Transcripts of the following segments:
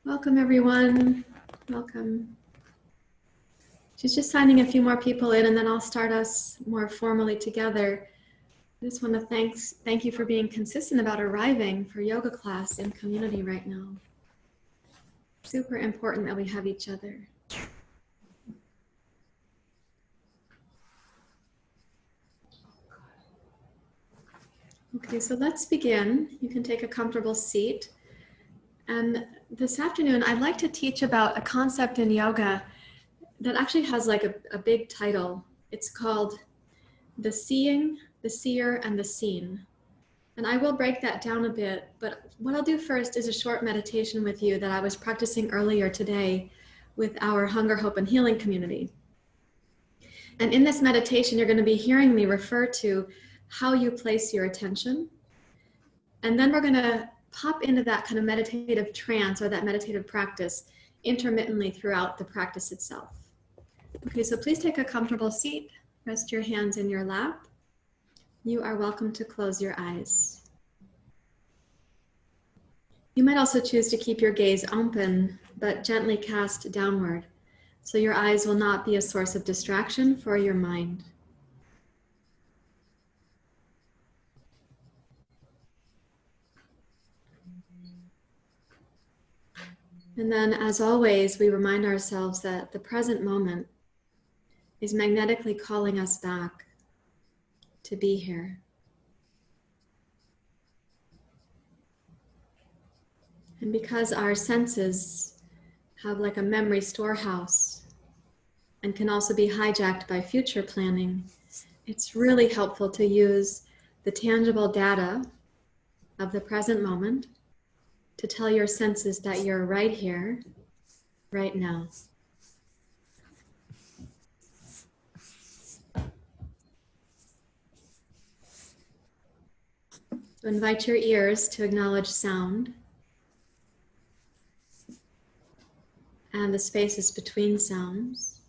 Welcome, everyone. Welcome. She's just signing a few more people in, and then I'll start us more formally together. I just want to thank you for being consistent about arriving for yoga class in community right now. Super important that we have each other. Okay, so let's begin. You can take a comfortable seat. And this afternoon, I'd like to teach about a concept in yoga that actually has like a big title. It's called the seeing, the seer, and the seen. And I will break that down a bit, but what I'll do first is a short meditation with you that I was practicing earlier today with our Hunger, Hope, and Healing community. And in this meditation, you're going to be hearing me refer to how you place your attention. And then we're going to pop into that kind of meditative trance or that meditative practice intermittently throughout the practice itself. Okay, so please take a comfortable seat. Rest your hands in your lap. You are welcome to close your eyes. You might also choose to keep your gaze open, but gently cast downward, so your eyes will not be a source of distraction for your mind. And then, as always, we remind ourselves that the present moment is magnetically calling us back to be here. And because our senses have like a memory storehouse and can also be hijacked by future planning, it's really helpful to use the tangible data of the present moment to tell your senses that you're right here, right now. So invite your ears to acknowledge sound and the spaces between sounds.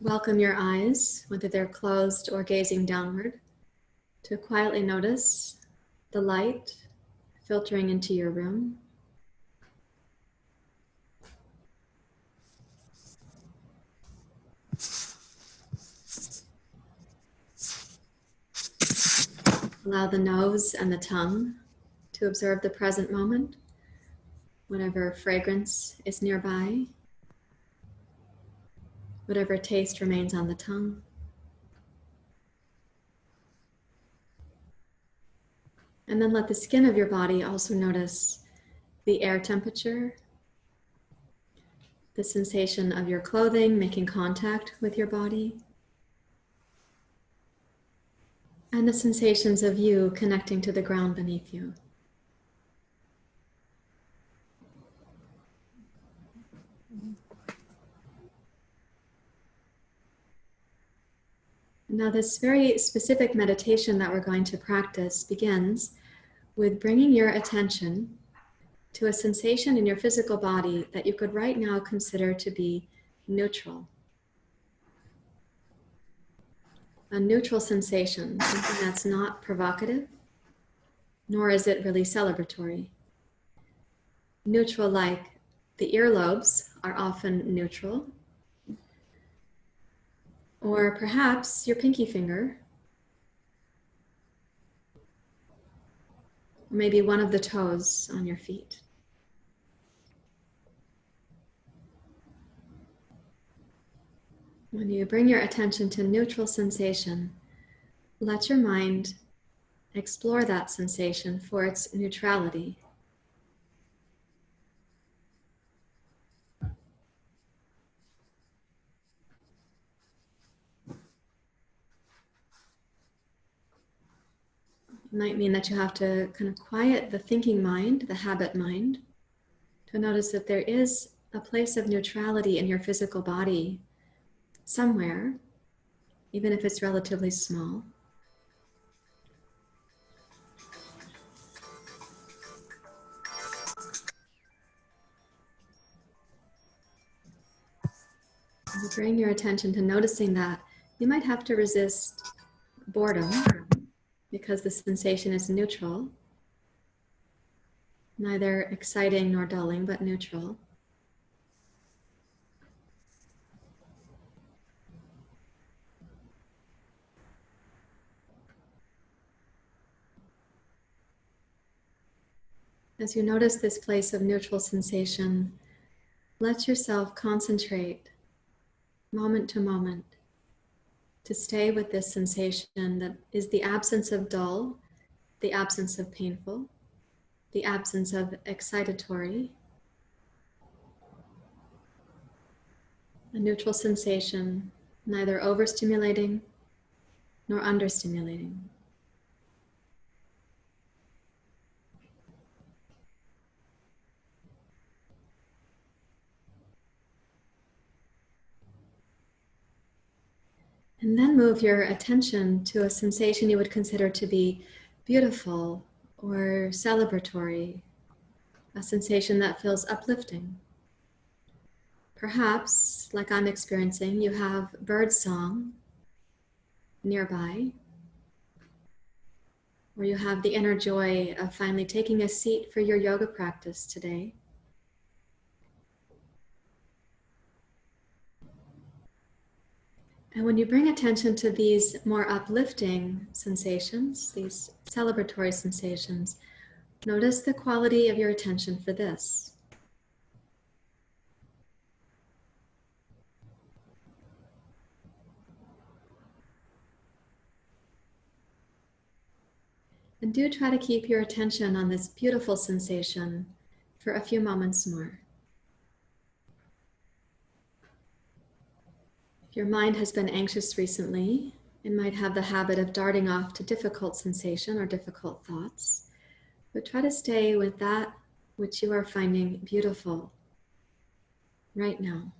Welcome your eyes, whether they're closed or gazing downward, to quietly notice the light filtering into your room. Allow the nose and the tongue to observe the present moment, whatever fragrance is nearby, whatever taste remains on the tongue. And then let the skin of your body also notice the air temperature, the sensation of your clothing making contact with your body, and the sensations of you connecting to the ground beneath you. Now, this very specific meditation that we're going to practice begins with bringing your attention to a sensation in your physical body that you could right now consider to be neutral. A neutral sensation, something that's not provocative, nor is it really celebratory. Neutral, like the earlobes are often neutral, or perhaps your pinky finger, or maybe one of the toes on your feet. When you bring your attention to neutral sensation, let your mind explore that sensation for its neutrality. It might mean that you have to kind of quiet the thinking mind, the habit mind, to notice that there is a place of neutrality in your physical body somewhere, even if it's relatively small. As you bring your attention to noticing that, you might have to resist boredom because the sensation is neutral, neither exciting nor dulling, but neutral. As you notice this place of neutral sensation, let yourself concentrate moment to moment to stay with this sensation that is the absence of dull, the absence of painful, the absence of excitatory, a neutral sensation, neither overstimulating nor understimulating. And then move your attention to a sensation you would consider to be beautiful or celebratory, a sensation that feels uplifting. Perhaps, like I'm experiencing, you have bird song nearby, or you have the inner joy of finally taking a seat for your yoga practice today. And when you bring attention to these more uplifting sensations, these celebratory sensations, notice the quality of your attention for this. And do try to keep your attention on this beautiful sensation for a few moments more. If your mind has been anxious recently, it might have the habit of darting off to difficult sensation or difficult thoughts. But try to stay with that which you are finding beautiful right now.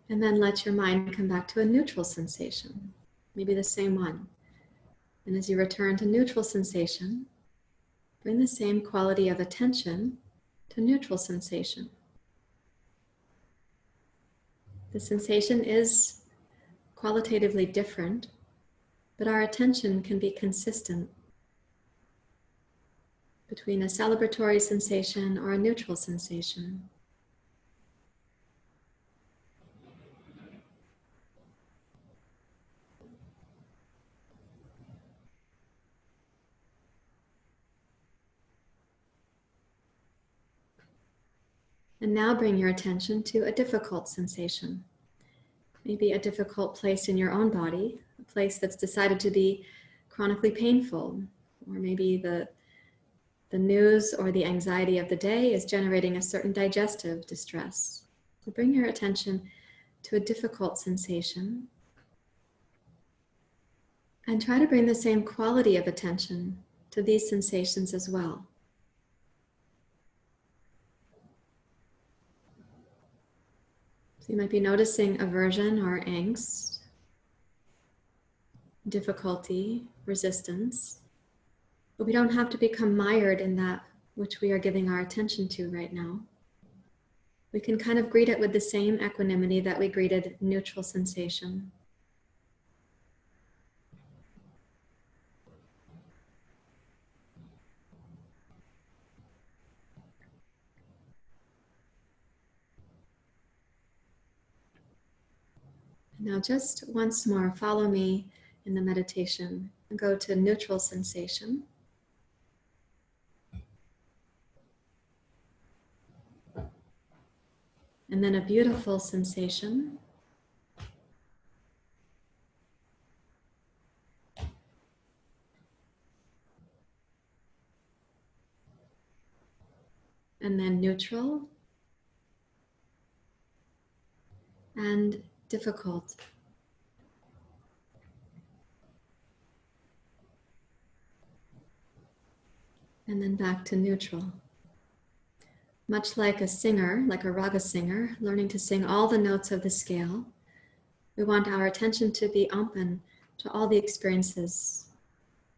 And then let your mind come back to a neutral sensation, maybe the same one. And as you return to neutral sensation, bring the same quality of attention to neutral sensation. The sensation is qualitatively different, but our attention can be consistent between a celebratory sensation or a neutral sensation. And now bring your attention to a difficult sensation. Maybe a difficult place in your own body, a place that's decided to be chronically painful, or maybe the news or the anxiety of the day is generating a certain digestive distress. So bring your attention to a difficult sensation and try to bring the same quality of attention to these sensations as well. So you might be noticing aversion or angst, difficulty, resistance, but we don't have to become mired in that which we are giving our attention to right now. We can kind of greet it with the same equanimity that we greeted neutral sensation. Now just once more, follow me in the meditation and go to neutral sensation. And then a beautiful sensation. And then neutral. And difficult. And then back to neutral. Much like a singer, like a raga singer, learning to sing all the notes of the scale, we want our attention to be open to all the experiences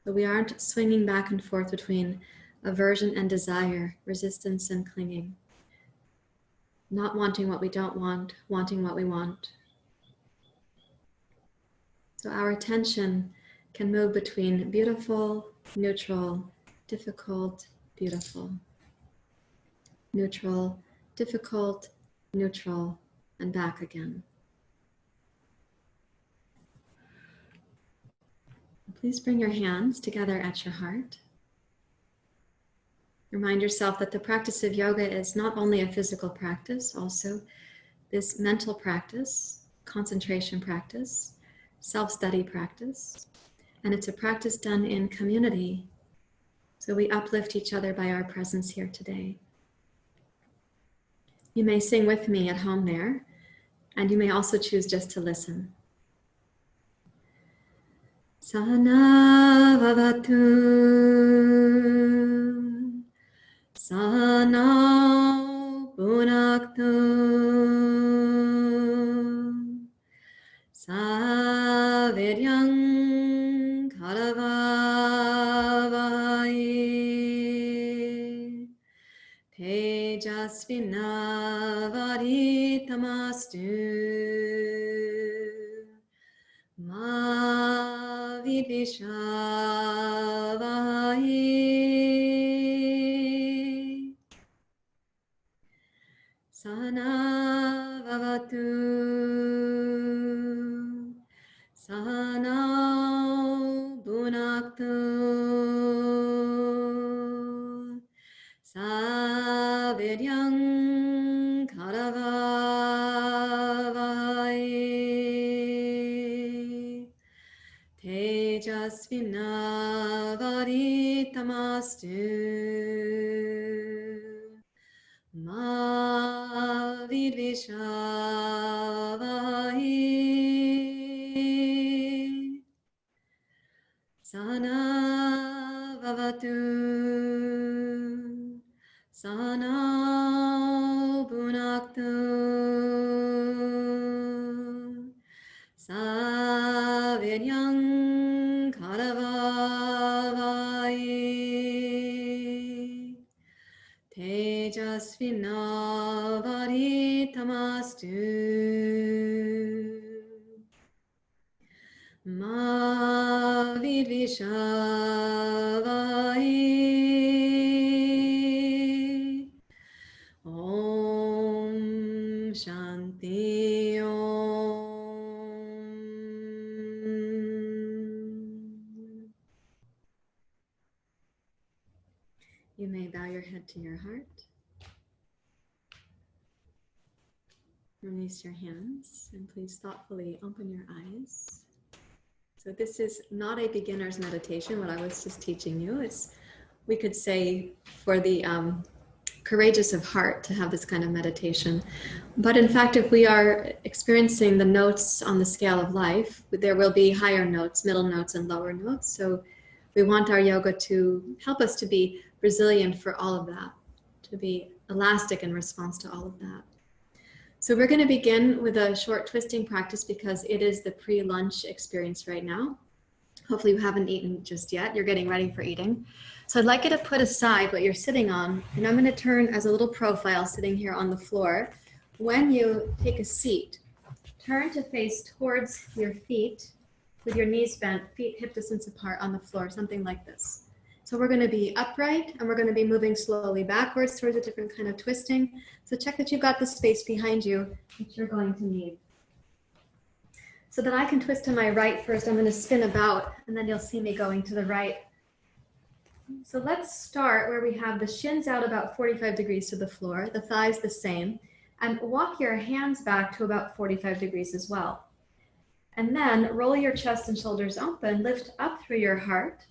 But we aren't swinging back and forth between aversion and desire, resistance and clinging. Not wanting what we don't want, wanting what we want. So our attention can move between beautiful, neutral, difficult, beautiful. Neutral, difficult, neutral, and back again. Please bring your hands together at your heart. Remind yourself that the practice of yoga is not only a physical practice, also this mental practice, concentration practice, self-study practice, and it's a practice done in community. So we uplift each other by our presence here today. You may sing with me at home there, and you may also choose just to listen. Sana vavatu, sana punaktu, saviryang karavavai, tejasvinavaditamastu. Ma vidishavai, sana vavatu, sana bunaktu, saviryang karavavai, tejasvinavaditamastu. Ma vidvishavai, sana vavatu, sana bunaktu, saviryang karavavai, tejasvinavaditamastu. Ma vidvishavai. Om Shanti Om. You may bow your head to your heart. Release your hands and please thoughtfully open your eyes. So this is not a beginner's meditation, what I was just teaching you. It's, we could say, for the courageous of heart to have this kind of meditation. But in fact, if we are experiencing the notes on the scale of life, there will be higher notes, middle notes, and lower notes. So we want our yoga to help us to be resilient for all of that, to be elastic in response to all of that. So we're going to begin with a short twisting practice because it is the pre-lunch experience right now. Hopefully you haven't eaten just yet. You're getting ready for eating. So I'd like you to put aside what you're sitting on, and I'm going to turn as a little profile sitting here on the floor. When you take a seat, turn to face towards your feet with your knees bent, feet hip distance apart on the floor, something like this. So we're going to be upright and we're going to be moving slowly backwards towards a different kind of twisting. So check that you've got the space behind you that you're going to need. So that I can twist to my right first, I'm going to spin about and then you'll see me going to the right. So let's start where we have the shins out about 45 degrees to the floor, the thighs the same, and walk your hands back to about 45 degrees as well. And then roll your chest and shoulders open, lift up through your heart.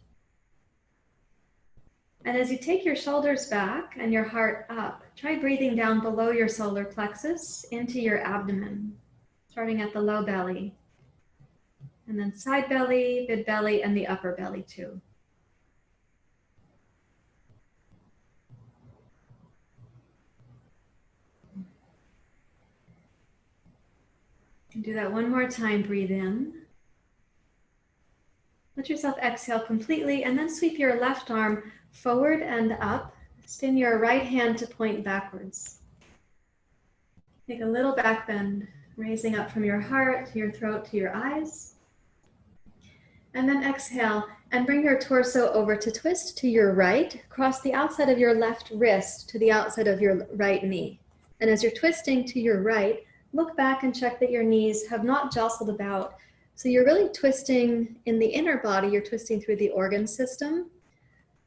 And as you take your shoulders back and your heart up, try breathing down below your solar plexus into your abdomen, starting at the low belly. And then side belly, mid belly, and the upper belly too. Do that one more time. Breathe in. Let yourself exhale completely and then sweep your left arm forward and up. Spin your right hand to point backwards. Take a little back bend, raising up from your heart to your throat to your eyes. And then exhale and bring your torso over to twist to your right. Cross the outside of your left wrist to the outside of your right knee. And as you're twisting to your right, look back and check that your knees have not jostled about. So you're really twisting in the inner body. You're twisting through the organ system,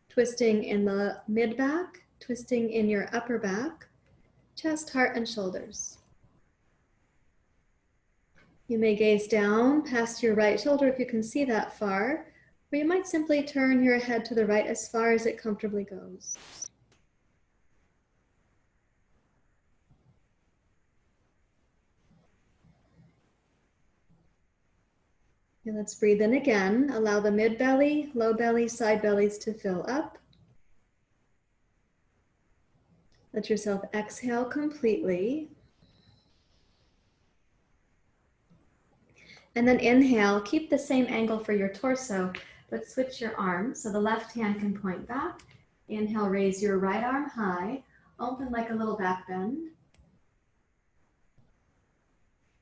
twisting in the mid-back, twisting in your upper back, chest, heart, and shoulders. You may gaze down past your right shoulder if you can see that far, or you might simply turn your head to the right as far as it comfortably goes. Okay, let's breathe in again. Allow the mid-belly, low belly, side bellies to fill up. Let yourself exhale completely. And then inhale, keep the same angle for your torso, but switch your arms so the left hand can point back. Inhale, raise your right arm high, open like a little back bend.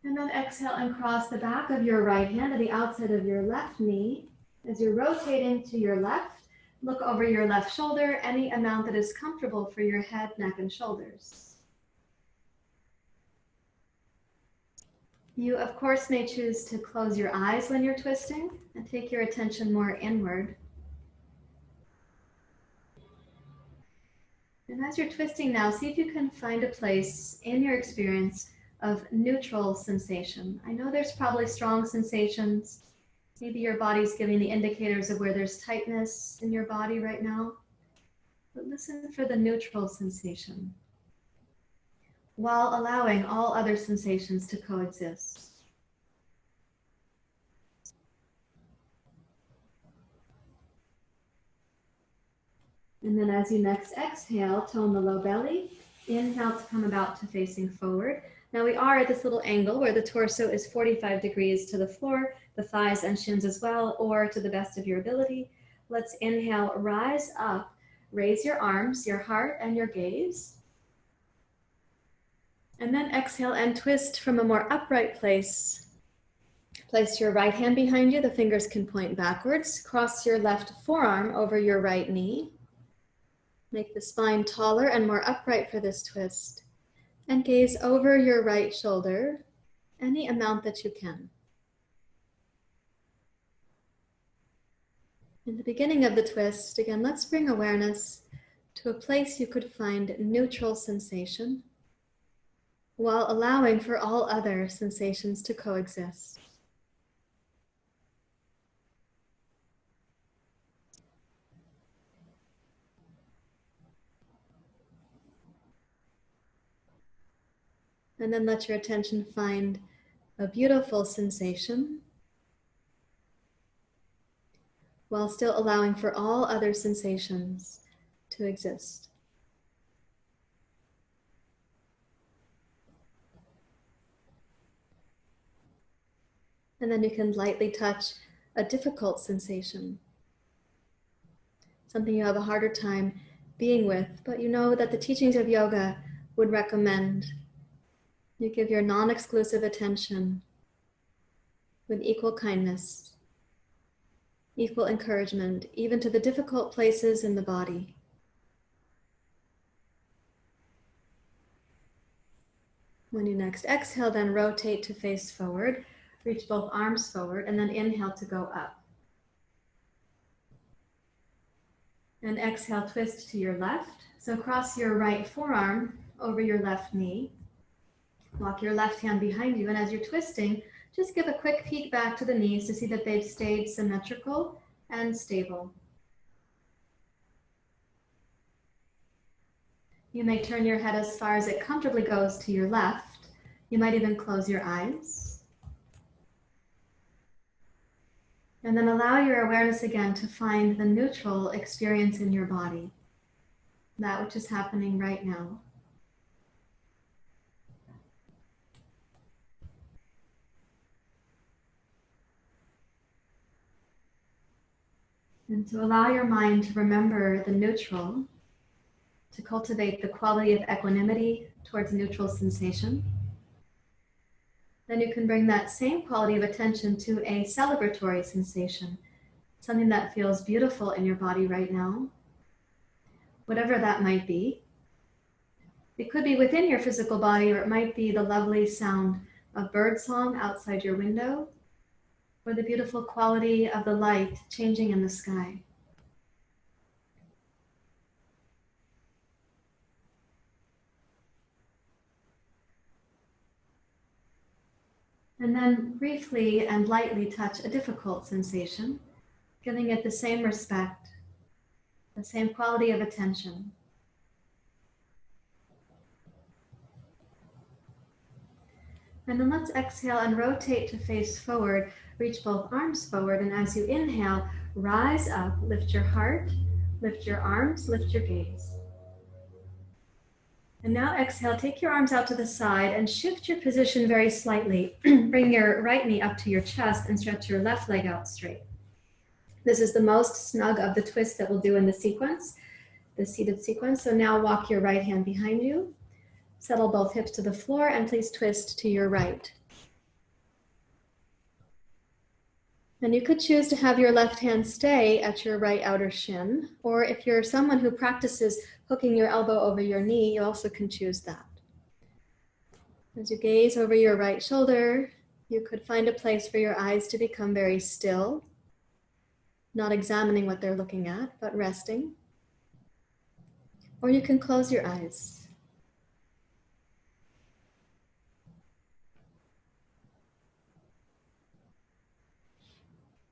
And then exhale and cross the back of your right hand to the outside of your left knee. As you're rotating to your left, look over your left shoulder, any amount that is comfortable for your head, neck, and shoulders. You, of course, may choose to close your eyes when you're twisting and take your attention more inward. And as you're twisting now, see if you can find a place in your experience of neutral sensation. I know there's probably strong sensations. Maybe your body's giving the indicators of where there's tightness in your body right now. But listen for the neutral sensation, while allowing all other sensations to coexist. And then as you next exhale, tone the low belly. Inhale to come about to facing forward. Now we are at this little angle where the torso is 45 degrees to the floor, the thighs and shins as well, or to the best of your ability. Let's inhale, rise up, raise your arms, your heart, and your gaze. And then exhale and twist from a more upright place. Place your right hand behind you. The fingers can point backwards. Cross your left forearm over your right knee. Make the spine taller and more upright for this twist. And gaze over your right shoulder, any amount that you can. In the beginning of the twist, again, let's bring awareness to a place you could find neutral sensation, while allowing for all other sensations to coexist. And then let your attention find a beautiful sensation, while still allowing for all other sensations to exist. And then you can lightly touch a difficult sensation, something you have a harder time being with, but you know that the teachings of yoga would recommend you give your non-exclusive attention with equal kindness, equal encouragement, even to the difficult places in the body. When you next exhale, then rotate to face forward, reach both arms forward, and then inhale to go up. And exhale, twist to your left. So cross your right forearm over your left knee. Walk your left hand behind you, and as you're twisting, just give a quick peek back to the knees to see that they've stayed symmetrical and stable. You may turn your head as far as it comfortably goes to your left. You might even close your eyes. And then allow your awareness again to find the neutral experience in your body, that which is happening right now. And to allow your mind to remember the neutral, to cultivate the quality of equanimity towards neutral sensation. Then you can bring that same quality of attention to a celebratory sensation, something that feels beautiful in your body right now, whatever that might be. It could be within your physical body, or it might be the lovely sound of birdsong outside your window, or the beautiful quality of the light changing in the sky. And then briefly and lightly touch a difficult sensation, giving it the same respect, the same quality of attention. And then let's exhale and rotate to face forward. Reach both arms forward, and as you inhale, rise up, lift your heart, lift your arms, lift your gaze. And now exhale, take your arms out to the side and shift your position very slightly. Bring your right knee up to your chest and stretch your left leg out straight. This is the most snug of the twists that we'll do in the sequence, the seated sequence. So now walk your right hand behind you. Settle both hips to the floor and please twist to your right. And you could choose to have your left hand stay at your right outer shin, or if you're someone who practices hooking your elbow over your knee, you also can choose that. As you gaze over your right shoulder, you could find a place for your eyes to become very still, not examining what they're looking at, but resting. Or you can close your eyes.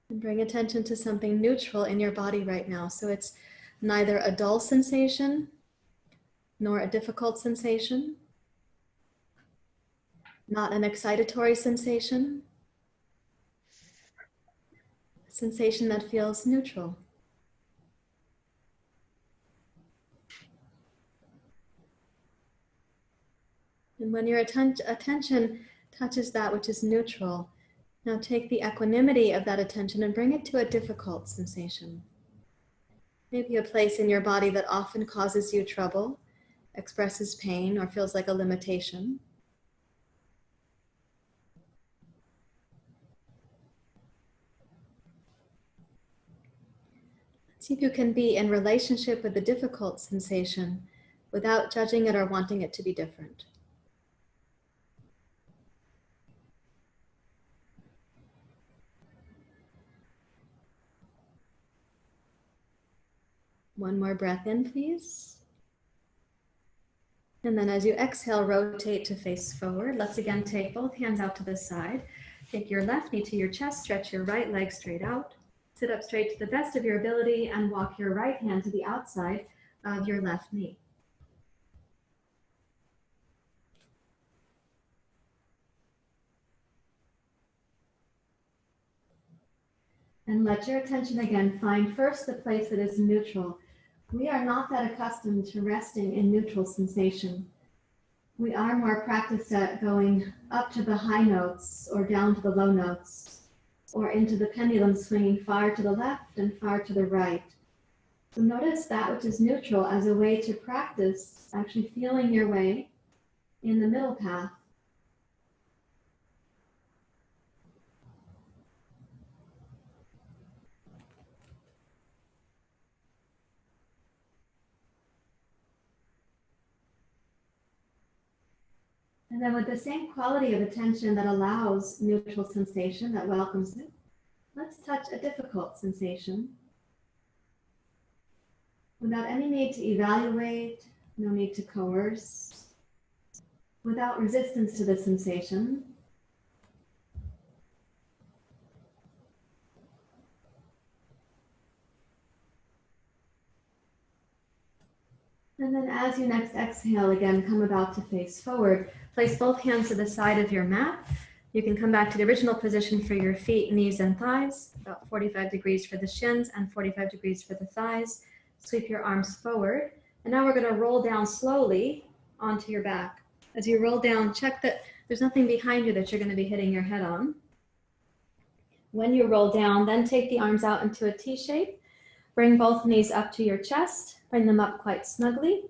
And bring attention to something neutral in your body right now. So it's neither a dull sensation nor a difficult sensation, not an excitatory sensation, a sensation that feels neutral. And when your attention touches that which is neutral, now take the equanimity of that attention and bring it to a difficult sensation. Maybe a place in your body that often causes you trouble, expresses pain, or feels like a limitation. See if you can be in relationship with the difficult sensation without judging it or wanting it to be different. One more breath in, please. And then as you exhale, rotate to face forward. Let's again take both hands out to the side. Take your left knee to your chest, stretch your right leg straight out. Sit up straight to the best of your ability and walk your right hand to the outside of your left knee. And let your attention again find first the place that is neutral. We are not that accustomed to resting in neutral sensation. We are more practiced at going up to the high notes or down to the low notes, or into the pendulum swinging far to the left and far to the right. So notice that which is neutral as a way to practice actually feeling your way in the middle path. And then with the same quality of attention that allows neutral sensation, that welcomes it, let's touch a difficult sensation without any need to evaluate, no need to coerce, without resistance to the sensation. And then as you next exhale, again, come about to face forward. Place both hands to the side of your mat. You can come back to the original position for your feet, knees, and thighs, about 45 degrees for the shins and 45 degrees for the thighs. Sweep your arms forward. And now we're going to roll down slowly onto your back. As you roll down, check that there's nothing behind you that you're going to be hitting your head on. When you roll down, then take the arms out into a T shape. Bring both knees up to your chest, bring them up quite snugly.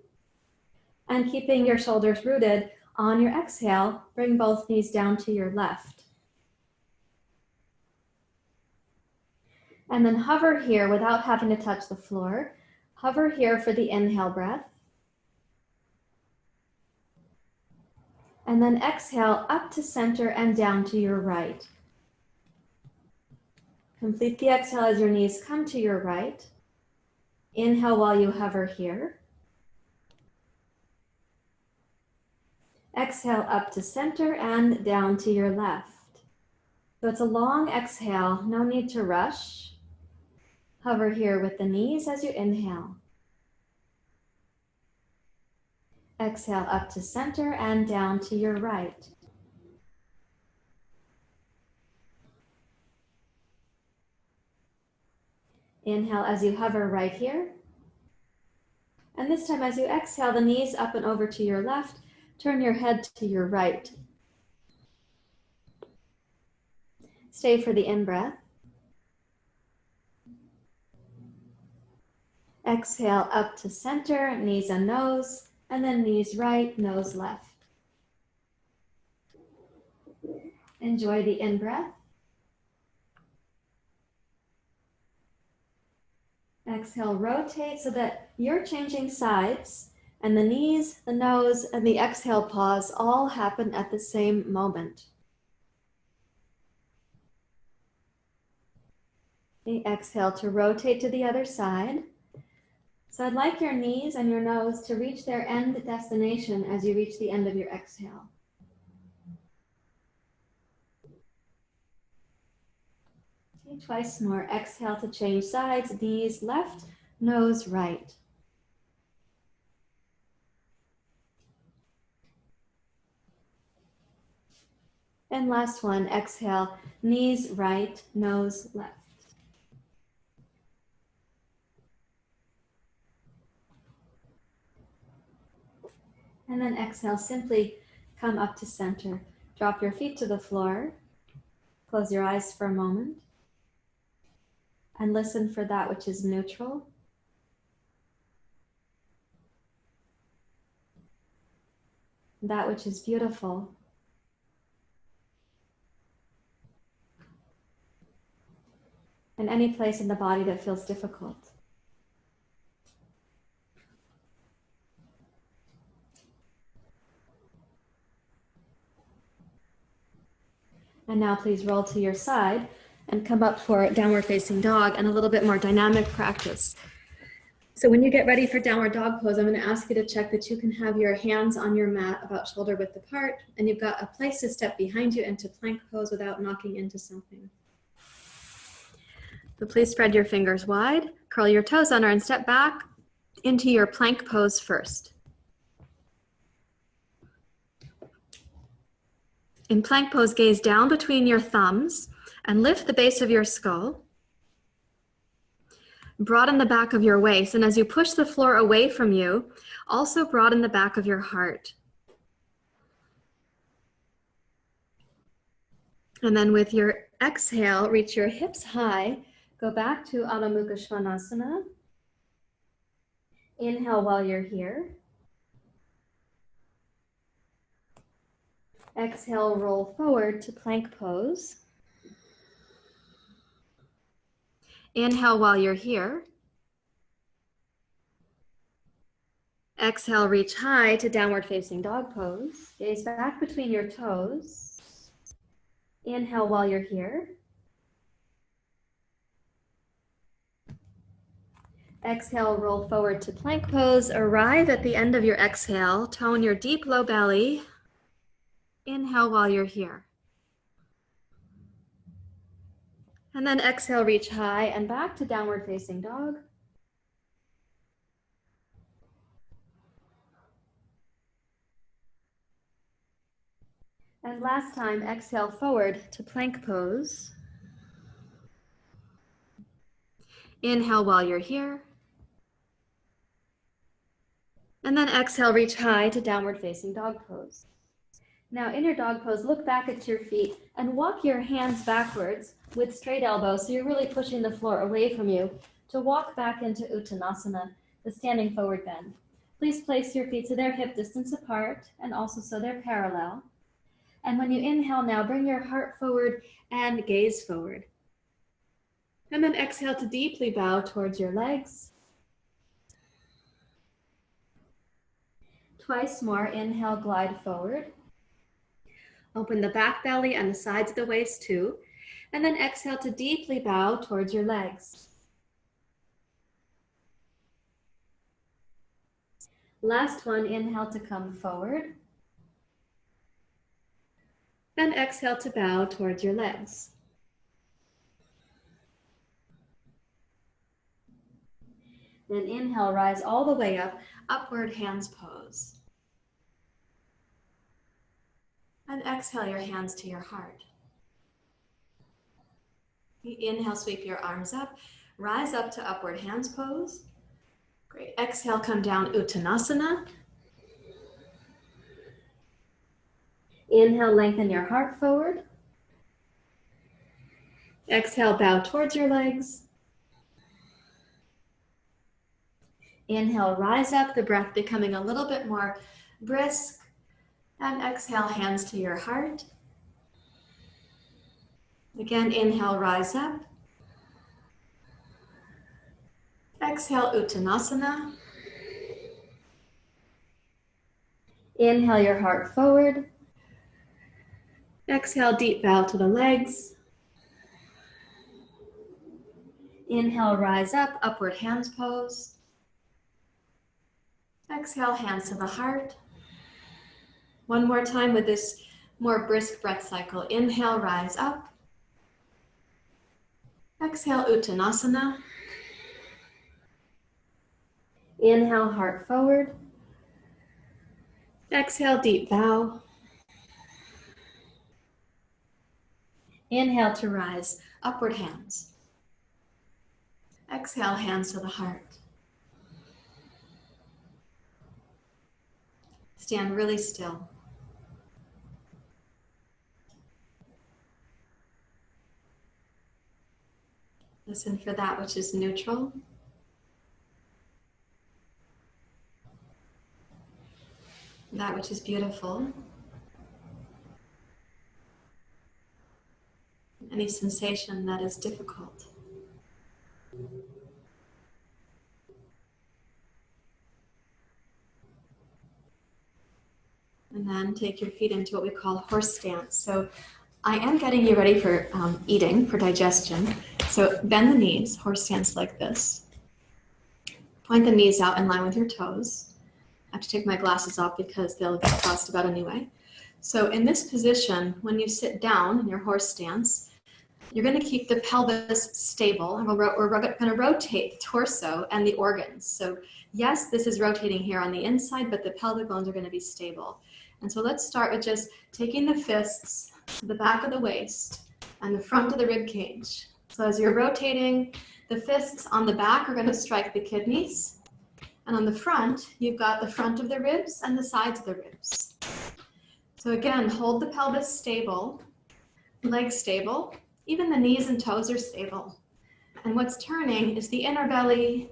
And keeping your shoulders rooted, on your exhale, bring both knees down to your left. And then hover here without having to touch the floor. Hover here for the inhale breath. And then exhale up to center and down to your right. Complete the exhale as your knees come to your right. Inhale while you hover here. Exhale up to center and down to your left. So it's a long exhale, no need to rush. Hover here with the knees as you inhale. Exhale up to center and down to your right. Inhale as you hover right here. And this time as you exhale, the knees up and over to your left, turn your head to your right. Stay for the in-breath. Exhale up to center, knees and nose, and then knees right, nose left. Enjoy the in-breath. Exhale, rotate so that you're changing sides, and the knees, the nose, and the exhale pause all happen at the same moment. The exhale to rotate to the other side. So I'd like your knees and your nose to reach their end destination as you reach the end of your exhale. Okay, twice more. Exhale to change sides, knees left, nose right. And last one, exhale, knees right, nose left. And then exhale, simply come up to center. Drop your feet to the floor. Close your eyes for a moment. And listen for that which is neutral. That which is beautiful. And any place in the body that feels difficult. And now please roll to your side and come up for downward facing dog and a little bit more dynamic practice. So when you get ready for downward dog pose, I'm going to ask you to check that you can have your hands on your mat about shoulder width apart, and you've got a place to step behind you into plank pose without knocking into something. So please spread your fingers wide, curl your toes under, and step back into your plank pose first. In plank pose, gaze down between your thumbs and lift the base of your skull. Broaden the back of your waist, and as you push the floor away from you, also broaden the back of your heart. And then with your exhale, reach your hips high, go back to Adho Mukha Svanasana. Inhale while you're here. Exhale, roll forward to plank pose. Inhale while you're here. Exhale, reach high to downward facing dog pose. Gaze back between your toes. Inhale while you're here. Exhale, roll forward to plank pose. Arrive at the end of your exhale. Tone your deep low belly. Inhale while you're here. And then exhale, reach high and back to downward facing dog. And last time, exhale forward to plank pose. Inhale while you're here. And then exhale, reach high to downward facing dog pose. Now in your dog pose, look back at your feet and walk your hands backwards with straight elbows, so you're really pushing the floor away from you. to walk back into Uttanasana, the standing forward bend. Please place your feet so they're hip distance apart and also so they're parallel. And when you inhale now, bring your heart forward and gaze forward. And then exhale to deeply bow towards your legs. Twice more, inhale, glide forward. Open the back belly and the sides of the waist too. And then exhale to deeply bow towards your legs. Last one, inhale to come forward. Then exhale to bow towards your legs. Then inhale, rise all the way up, upward hands pose. And exhale your hands to your heart. Inhale, sweep your arms up, rise up to upward hands pose. Great. Exhale, come down, Uttanasana. Inhale, lengthen your heart forward. Exhale, bow towards your legs. Inhale, rise up, the breath becoming a little bit more brisk. And exhale, hands to your heart. Again, inhale, rise up. Exhale, Uttanasana. Inhale your heart forward. Exhale, deep bow to the legs. Inhale, rise up, upward hands pose. Exhale, hands to the heart. One more time with this more brisk breath cycle. Inhale, rise up. Exhale, Uttanasana. Inhale, heart forward. Exhale, deep bow. Inhale to rise, upward hands. Exhale, hands to the heart. Stand really still. Listen for that which is neutral. That which is beautiful. Any sensation that is difficult. And then take your feet into what we call horse stance. So I am getting you ready for eating, for digestion. So bend the knees, horse stance like this. Point the knees out in line with your toes. I have to take my glasses off because they'll get tossed about anyway. So in this position, when you sit down in your horse stance, you're going to keep the pelvis stable, and we're going to rotate the torso and the organs. So yes, this is rotating here on the inside, but the pelvic bones are going to be stable. And so let's start with just taking the fists to the back of the waist and the front of the rib cage. So as you're rotating, the fists on the back are going to strike the kidneys. And on the front, you've got the front of the ribs and the sides of the ribs. So again, hold the pelvis stable, legs stable, even the knees and toes are stable. And what's turning is the inner belly,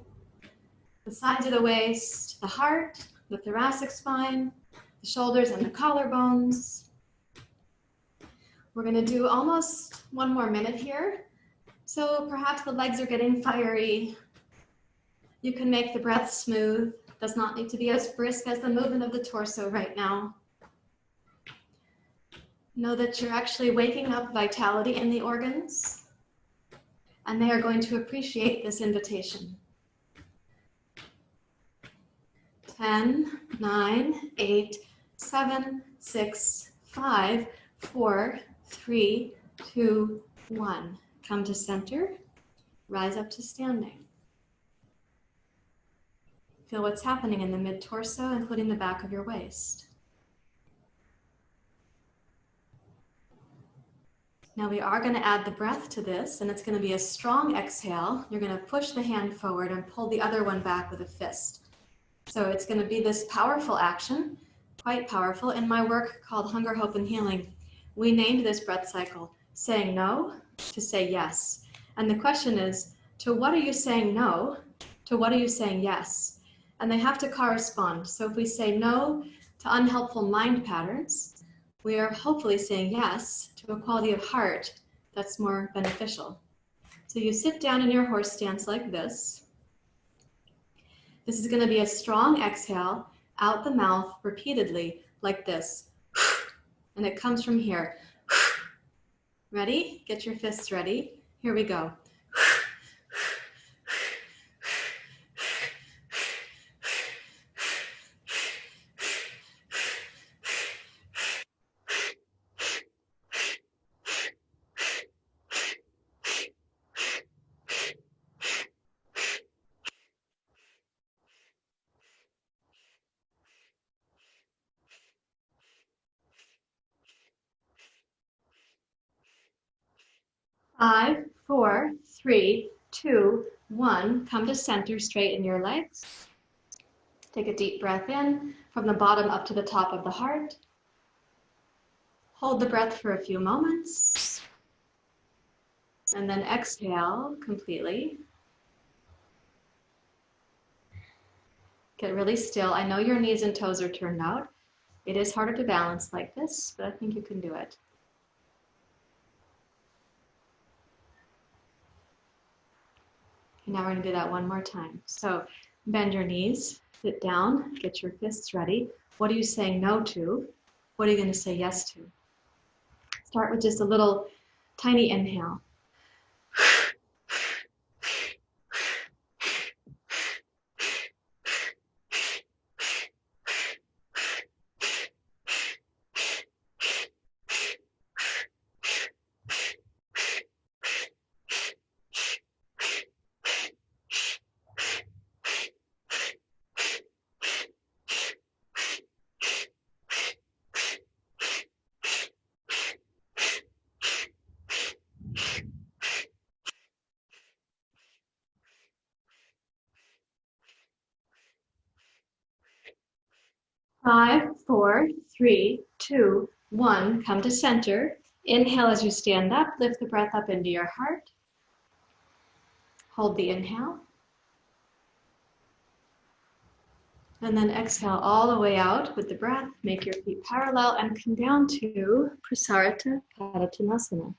the sides of the waist, the heart, the thoracic spine, the shoulders and the collarbones. We're going to do almost one more minute here. So perhaps the legs are getting fiery. You can make the breath smooth. It does not need to be as brisk as the movement of the torso right now. Know that you're actually waking up vitality in the organs, and they are going to appreciate this invitation. 10, 9, 8, 7, 6, 5, 4, 3, 2, 1. Come to center, rise up to standing. Feel what's happening in the mid-torso, including the back of your waist. Now we are going to add the breath to this, and it's going to be a strong exhale. You're going to push the hand forward and pull the other one back with a fist. So it's going to be this powerful action, quite powerful. In my work called Hunger, Hope, and Healing, we named this breath cycle saying no to say yes. And the question is, to what are you saying no, to what are you saying yes. And they have to correspond. So if we say no to unhelpful mind patterns, we are hopefully saying yes to a quality of heart that's more beneficial. So you sit down in your horse stance like this. This is going to be a strong exhale out the mouth repeatedly like this. And it comes from here. Ready? Get your fists ready. Here we go. 5, 4, 3, 2, 1. Come to center, straighten your legs. Take a deep breath in from the bottom up to the top of the heart. Hold the breath for a few moments. And then exhale completely. Get really still. I know your knees and toes are turned out. It is harder to balance like this, but I think you can do it. Okay, now we're going to do that one more time. So bend your knees, sit down, get your fists ready. What are you saying no to? What are you going to say yes to? Start with just a little tiny inhale. Five, 4, 3, 2, 1. Come to center. Inhale as you stand up. Lift the breath up into your heart. Hold the inhale. And then exhale all the way out with the breath. Make your feet parallel and come down to Prasarita Padottanasana.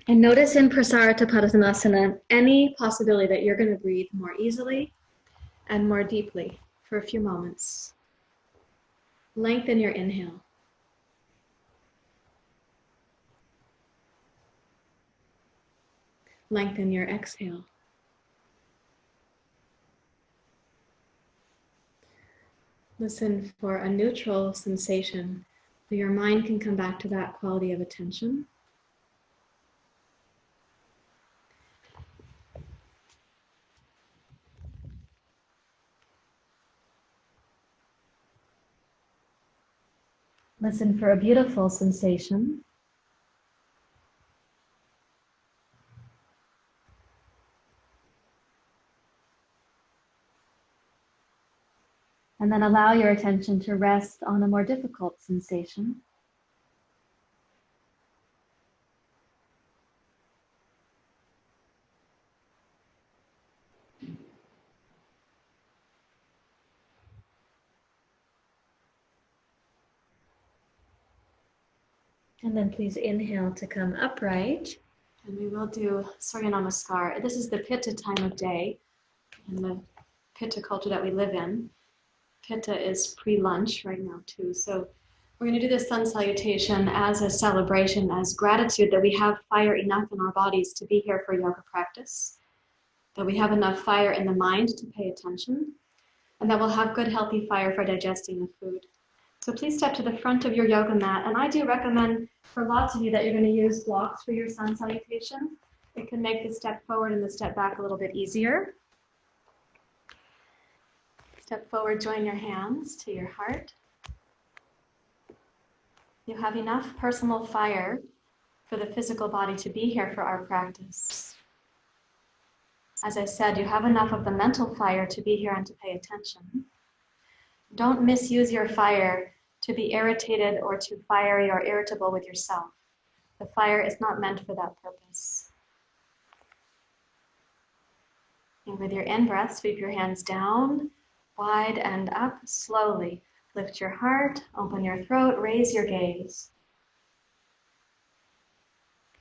And notice in Prasarita Padottanasana any possibility that you're going to breathe more easily and more deeply for a few moments. Lengthen your inhale. Lengthen your exhale. Listen for a neutral sensation so your mind can come back to that quality of attention. Listen for a beautiful sensation. And then allow your attention to rest on a more difficult sensation. And then please inhale to come upright. And we will do Surya Namaskar. This is the Pitta time of day in the Pitta culture that we live in. Pitta is pre-lunch right now too. So we're going to do this sun salutation as a celebration, as gratitude that we have fire enough in our bodies to be here for yoga practice, that we have enough fire in the mind to pay attention, and that we'll have good healthy fire for digesting the food. So please step to the front of your yoga mat, and I do recommend for lots of you that you're going to use blocks for your sun salutation. It can make the step forward and the step back a little bit easier. Step forward, join your hands to your heart. You have enough personal fire for the physical body to be here for our practice. As I said, you have enough of the mental fire to be here and to pay attention. Don't misuse your fire to be irritated or too fiery or irritable with yourself. The fire is not meant for that purpose. And with your in-breath, sweep your hands down, wide and up, slowly. Lift your heart, open your throat, raise your gaze.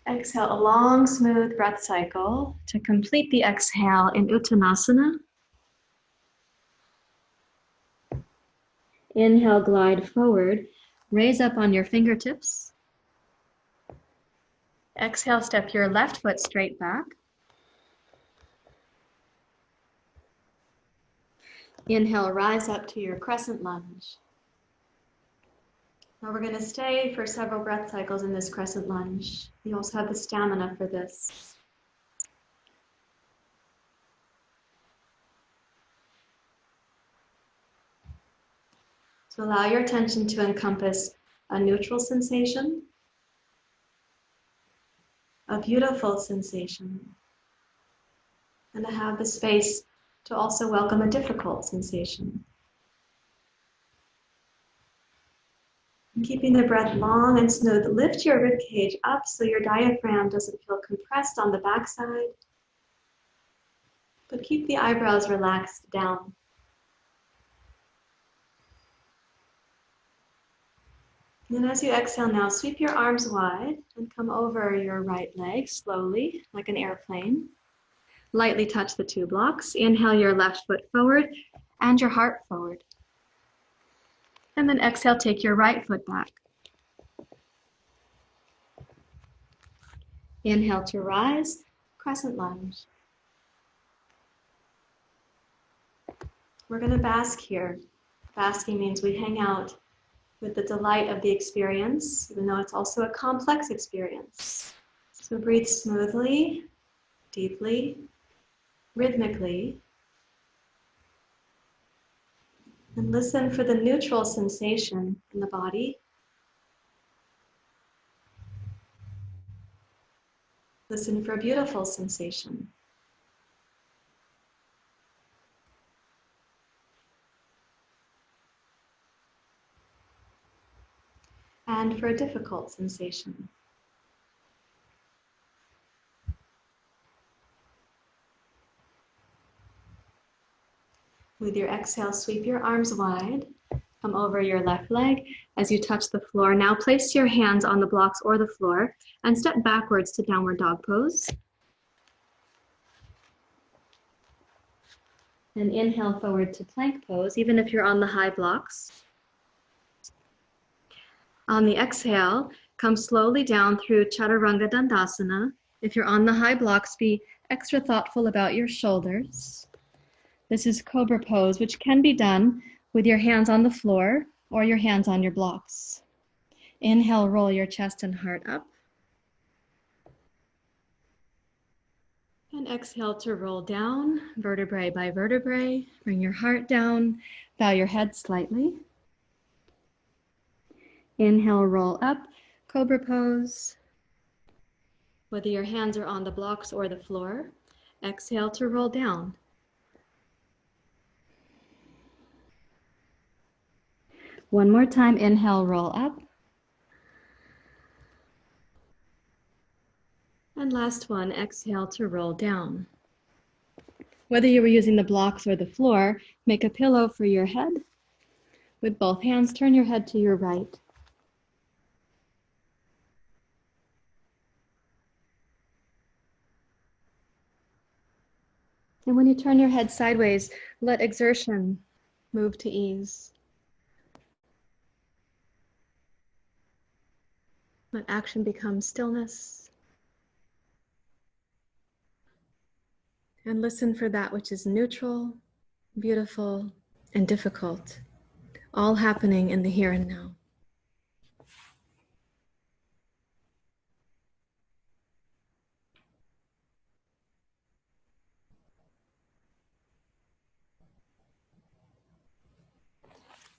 Exhale a long, smooth breath cycle to complete the exhale in Uttanasana. Inhale, glide forward. Raise up on your fingertips. Exhale, step your left foot straight back. Inhale, rise up to your crescent lunge. Now we're going to stay for several breath cycles in this crescent lunge. You also have the stamina for this. So allow your attention to encompass a neutral sensation, a beautiful sensation, and to have the space to also welcome a difficult sensation. And keeping the breath long and smooth, lift your rib cage up so your diaphragm doesn't feel compressed on the backside, but keep the eyebrows relaxed down. And as you exhale now, sweep your arms wide and come over your right leg slowly, like an airplane. Lightly touch the two blocks. Inhale your left foot forward and your heart forward. And then exhale, take your right foot back. Inhale to rise, crescent lunge. We're going to bask here. Basking means we hang out with the delight of the experience, even though it's also a complex experience. So breathe smoothly, deeply, rhythmically, and listen for the neutral sensation in the body. Listen for a beautiful sensation. And for a difficult sensation. With your exhale, sweep your arms wide. Come over your left leg as you touch the floor. Now place your hands on the blocks or the floor and step backwards to downward dog pose. And inhale forward to plank pose, even if you're on the high blocks. On the exhale, come slowly down through Chaturanga Dandasana. If you're on the high blocks, be extra thoughtful about your shoulders. This is Cobra Pose, which can be done with your hands on the floor or your hands on your blocks. Inhale, roll your chest and heart up. And exhale to roll down, vertebrae by vertebrae. Bring your heart down, bow your head slightly. Inhale, roll up, Cobra Pose. Whether your hands are on the blocks or the floor, exhale to roll down. One more time, inhale, roll up. And last one, exhale to roll down. Whether you were using the blocks or the floor, make a pillow for your head. With both hands, turn your head to your right. And when you turn your head sideways, let exertion move to ease. Let action become stillness. And listen for that which is neutral, beautiful, and difficult, all happening in the here and now.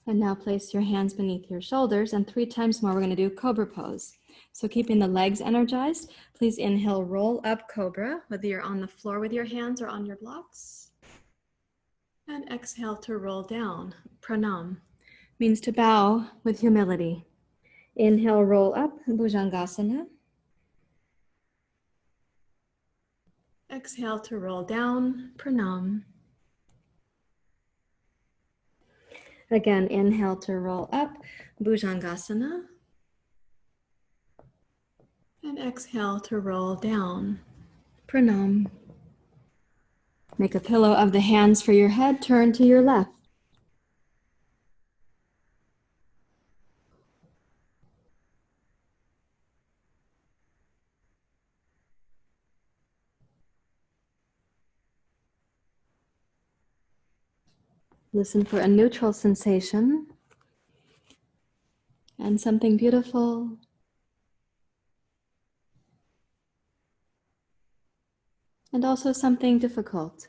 And now place your hands beneath your shoulders, and 3 times more we're going to do Cobra Pose. So keeping the legs energized, please inhale, roll up Cobra, whether you're on the floor with your hands or on your blocks. And exhale to roll down, Pranam, means to bow with humility. Inhale, roll up, Bhujangasana. Exhale to roll down, pranam. Again, inhale to roll up, bhujangasana. And exhale to roll down, pranam. Make a pillow of the hands for your head, turn to your left. Listen for a neutral sensation and something beautiful. And also something difficult.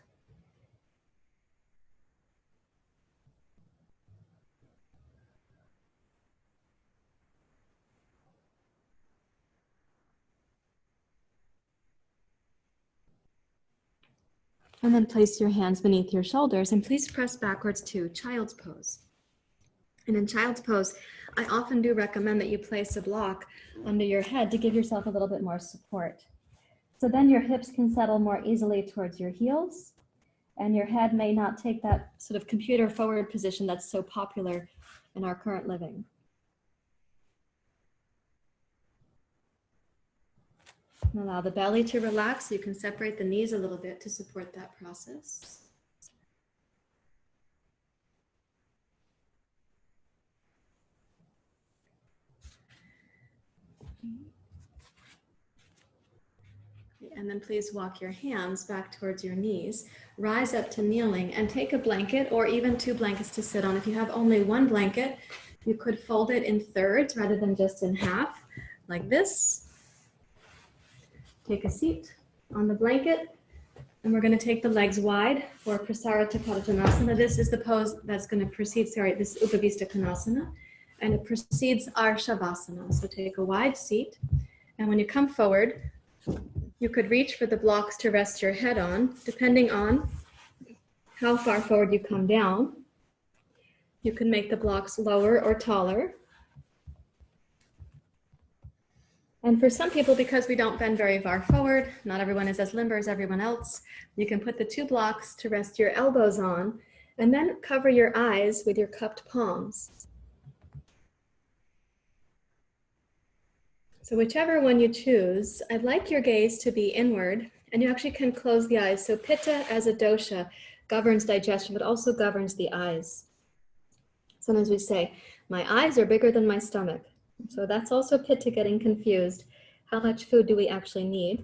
And then place your hands beneath your shoulders and please press backwards to child's pose. And in child's pose, I often do recommend that you place a block under your head to give yourself a little bit more support. So then your hips can settle more easily towards your heels and your head may not take that sort of computer forward position that's so popular in our current living. And allow the belly to relax so you can separate the knees a little bit to support that process. And then please walk your hands back towards your knees. Rise up to kneeling and take a blanket or even 2 blankets to sit on. If you have only 1 blanket, you could fold it in thirds rather than just in half, like this. Take a seat on the blanket, and we're going to take the legs wide for Prasarita Padottanasana. This is the pose that's going to precede, this is Upavista Konasana, and it precedes our Shavasana. So take a wide seat, and when you come forward, you could reach for the blocks to rest your head on, depending on how far forward you come down. You can make the blocks lower or taller. And for some people, because we don't bend very far forward, not everyone is as limber as everyone else, you can put the 2 blocks to rest your elbows on, and then cover your eyes with your cupped palms. So whichever one you choose, I'd like your gaze to be inward, and you actually can close the eyes. So Pitta as a dosha governs digestion, but also governs the eyes. Sometimes we say, my eyes are bigger than my stomach. So that's also Pitta getting confused. How much food do we actually need?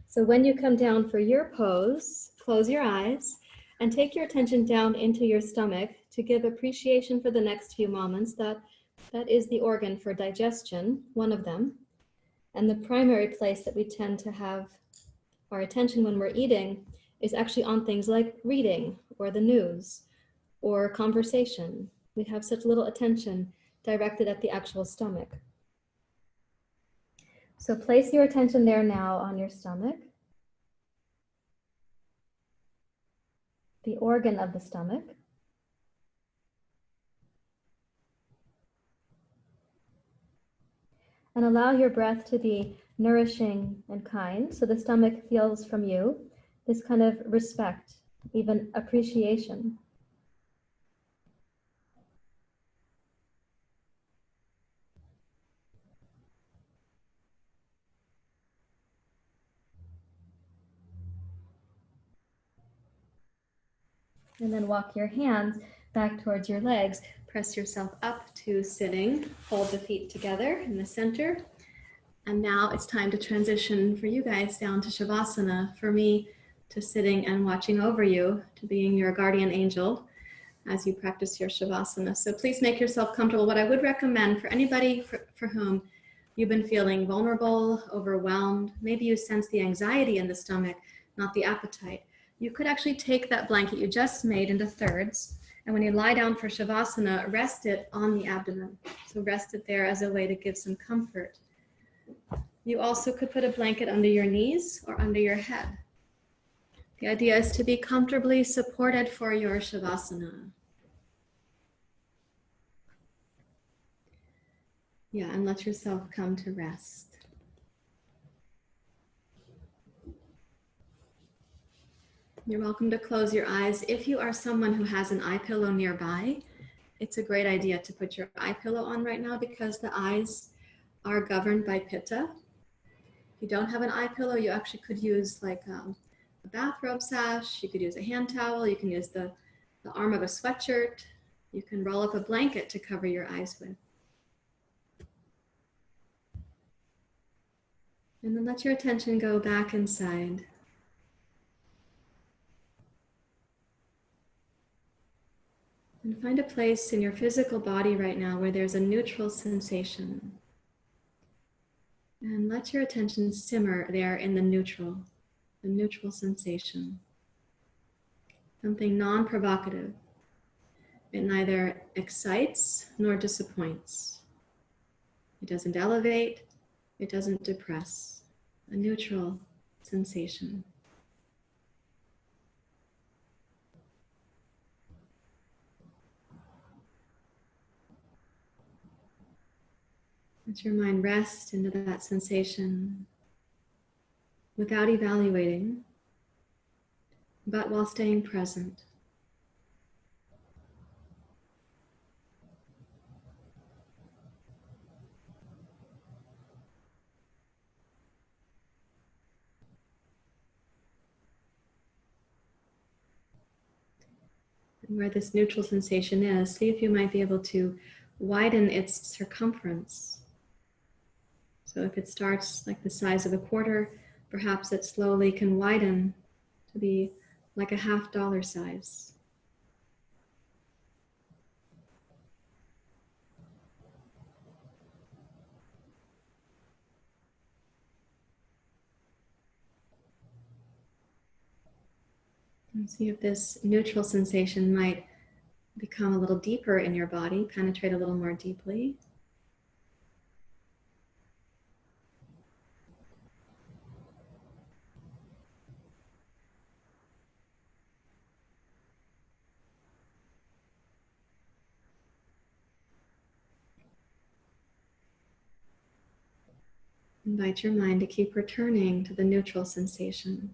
So when you come down for your pose, close your eyes and take your attention down into your stomach to give appreciation for the next few moments. That is the organ for digestion, one of them. And the primary place that we tend to have our attention when we're eating is actually on things like reading or the news or conversation. We have such little attention directed at the actual stomach. So place your attention there now on your stomach, the organ of the stomach. And allow your breath to be nourishing and kind. So the stomach feels from you this kind of respect, even appreciation. And then walk your hands back towards your legs. Press yourself up to sitting. Hold the feet together in the center. And now it's time to transition for you guys down to Shavasana. For me, to sitting and watching over you, to being your guardian angel as you practice your Shavasana. So please make yourself comfortable. What I would recommend for anybody for whom you've been feeling vulnerable, overwhelmed, maybe you sense the anxiety in the stomach, not the appetite. You could actually take that blanket you just made into thirds, and when you lie down for Shavasana, rest it on the abdomen. So rest it there as a way to give some comfort. You also could put a blanket under your knees or under your head. The idea is to be comfortably supported for your Shavasana. Yeah, and let yourself come to rest. You're welcome to close your eyes. If you are someone who has an eye pillow nearby, it's a great idea to put your eye pillow on right now because the eyes are governed by pitta. If you don't have an eye pillow, you actually could use like a bathrobe sash. You could use a hand towel. You can use the arm of a sweatshirt. You can roll up a blanket to cover your eyes with. And then let your attention go back inside. And find a place in your physical body right now where there's a neutral sensation. And let your attention simmer there in the neutral sensation. Something non-provocative. It neither excites nor disappoints. It doesn't elevate, it doesn't depress. A neutral sensation. Let your mind rest into that sensation without evaluating, but while staying present. And where this neutral sensation is, see if you might be able to widen its circumference. So if it starts like the size of a quarter, perhaps it slowly can widen to be like a $50 size. And see if this neutral sensation might become a little deeper in your body, penetrate a little more deeply. Invite your mind to keep returning to the neutral sensation.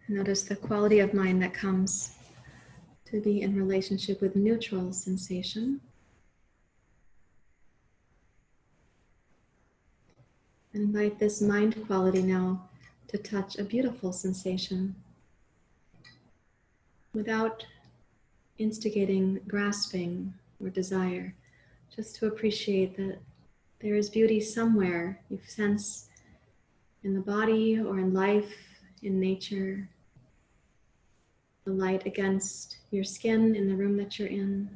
Notice the quality of mind that comes to be in relationship with neutral sensation. And invite this mind quality now to touch a beautiful sensation without instigating grasping or desire, just to appreciate that there is beauty somewhere you sense in the body or in life, in nature, the light against your skin in the room that you're in.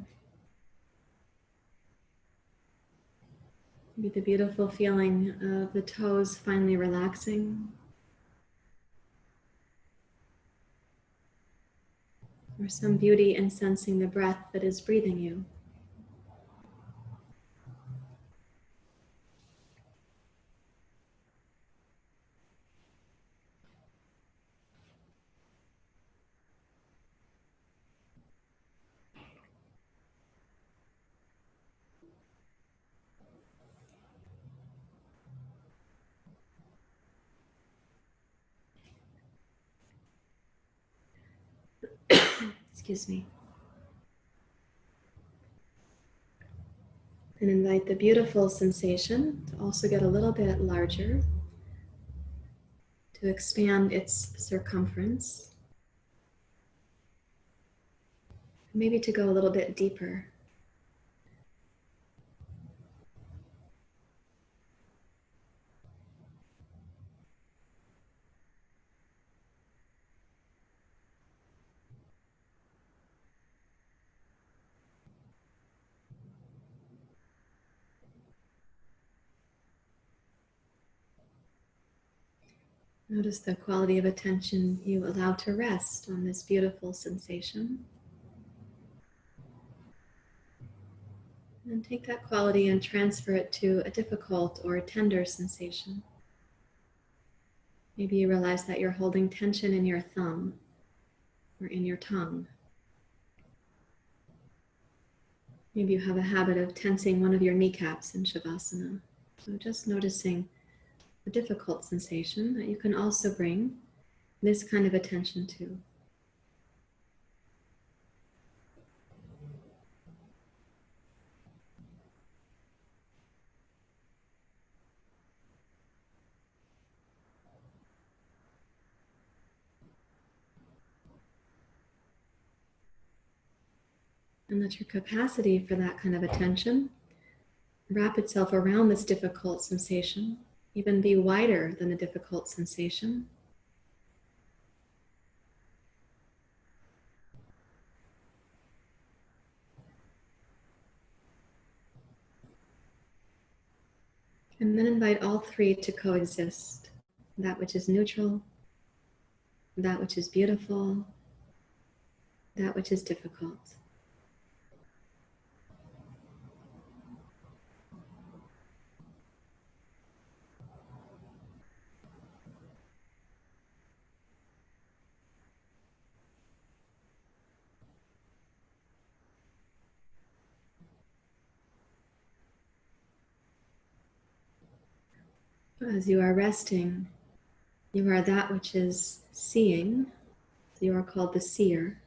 Maybe the beautiful feeling of the toes finally relaxing. Or some beauty in sensing the breath that is breathing you. Excuse me. And invite the beautiful sensation to also get a little bit larger, to expand its circumference, maybe to go a little bit deeper. Notice the quality of attention you allow to rest on this beautiful sensation. And take that quality and transfer it to a difficult or a tender sensation. Maybe you realize that you're holding tension in your thumb or in your tongue. Maybe you have a habit of tensing one of your kneecaps in Shavasana. So just noticing a difficult sensation that you can also bring this kind of attention to. And let your capacity for that kind of attention wrap itself around this difficult sensation, even be wider than the difficult sensation. And then invite all three to coexist. That which is neutral, that which is beautiful, that which is difficult. As you are resting, you are that which is seeing. So you are called the seer.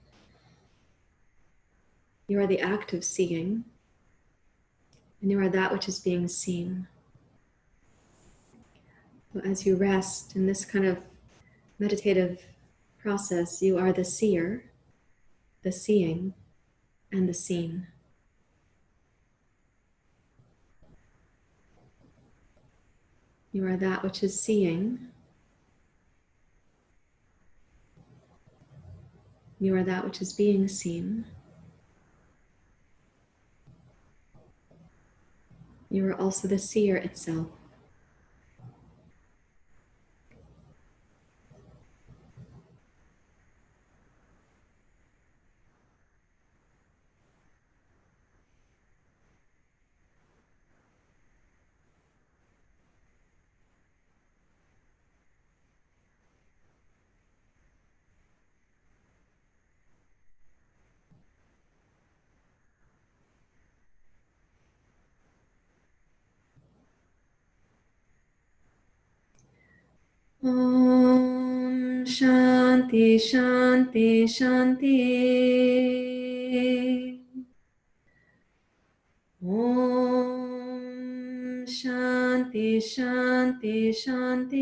You are the act of seeing, and you are that which is being seen. So as you rest in this kind of meditative process, you are the seer, the seeing, and the seen. You are that which is seeing. You are that which is being seen. You are also the seer itself. Om Shanti Shanti Shanti. Om Shanti Shanti Shanti.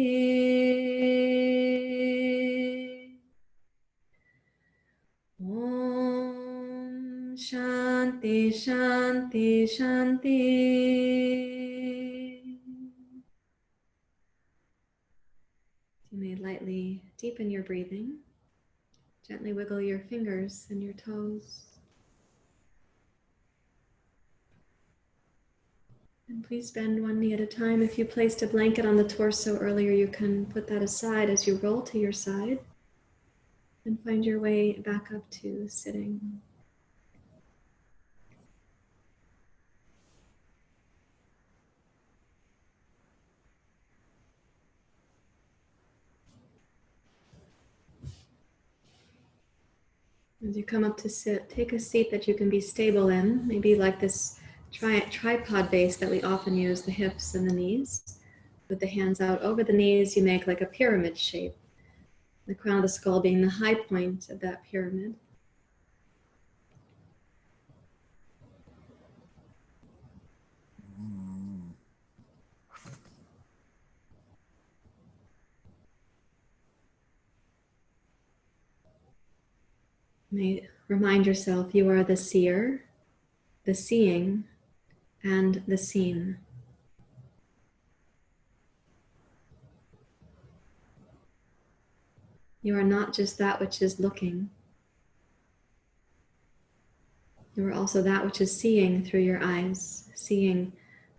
Om Shanti Shanti Shanti. You may lightly deepen your breathing. Gently wiggle your fingers and your toes. And please bend one knee at a time. If you placed a blanket on the torso earlier, you can put that aside as you roll to your side and find your way back up to sitting. As you come up to sit, take a seat that you can be stable in, maybe like this tripod base that we often use, the hips and the knees. With the hands out over the knees, you make like a pyramid shape, the crown of the skull being the high point of that pyramid. You may remind yourself you are the seer, the seeing, and the seen. You are not just that which is looking. You are also that which is seeing through your eyes, seeing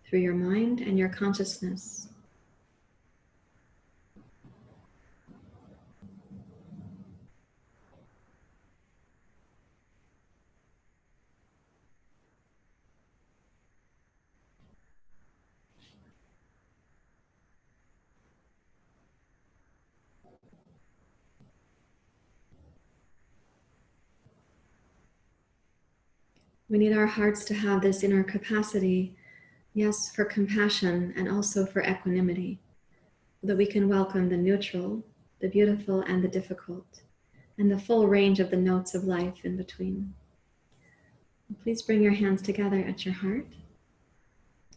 through your mind and your consciousness. We need our hearts to have this inner capacity, yes, for compassion and also for equanimity, so that we can welcome the neutral, the beautiful, and the difficult, and the full range of the notes of life in between. Please bring your hands together at your heart,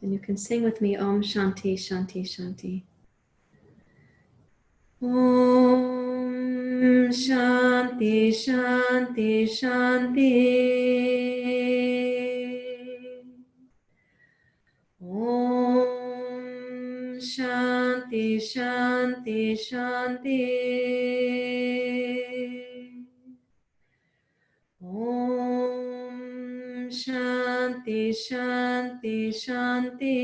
and you can sing with me Om Shanti Shanti Shanti. Om Shanti Shanti Shanti. Om Shanti Shanti Shanti. Om Shanti Shanti Shanti.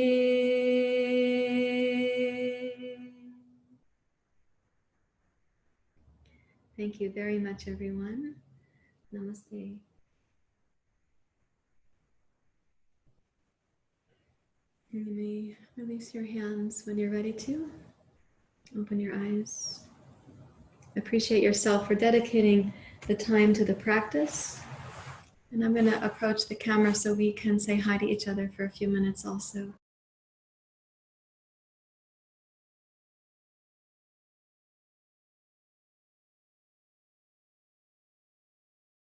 Thank you very much, everyone. Namaste. You may release your hands when you're ready to. Open your eyes. Appreciate yourself for dedicating the time to the practice. And I'm going to approach the camera so we can say hi to each other for a few minutes also.